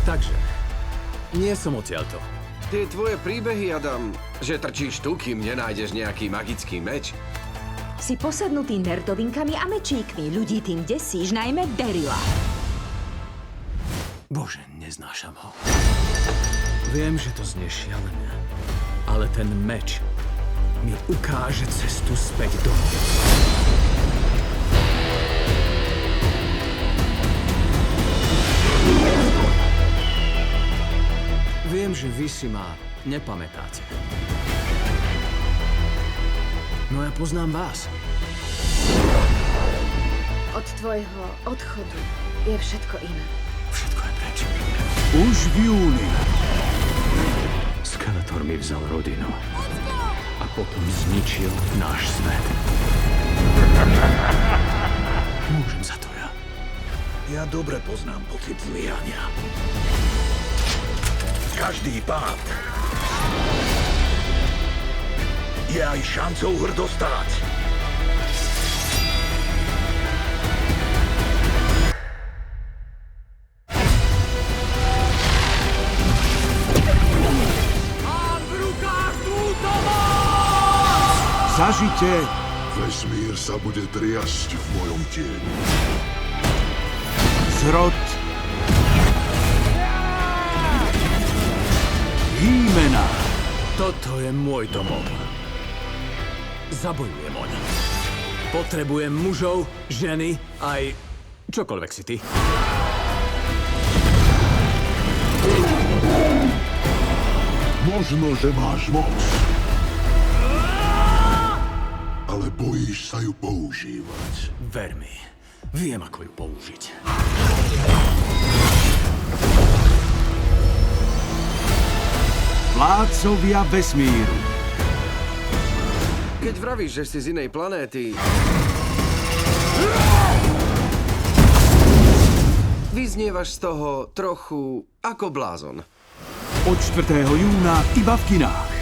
Takže, nie som odtiaľto. Tie tvoje príbehy, Adam, že trčíš tu, kým nenájdeš nejaký magický meč. Si posadnutý nerdovinkami a mečíkmi. Ľudí tým desíš, najmä Daryla. Bože, neznášam ho. Viem, že to znie šialené, ale ten meč mi ukáže cestu späť domov. Viem, že vy si ma nepamätáte. No ja poznám vás. Od tvojho odchodu je všetko iné. Všetko je preč. Už v júni. Skeletor mi vzal rodinu. A potom zničil náš svet. Môžem za to ja. Ja dobre poznám pocit zlyhania. Každý pád je aj šancou hrdo stáť. Mám v rukách túto moc! Zažite Vesmír sa bude triasť v mojom tieni. zrod Hýmena. Toto je môj domov. Zabojujem oň. Potrebujem mužov, ženy, aj čokoľvek si ty. Možno, že máš moc. Ale bojíš sa ju používať. Ver mi, viem, ako ju použiť. Vládcovia vesmíru. Keď vravíš, že si z inej planéty, vyznievaš z toho trochu ako blázon. Od 4. júna iba v kinách.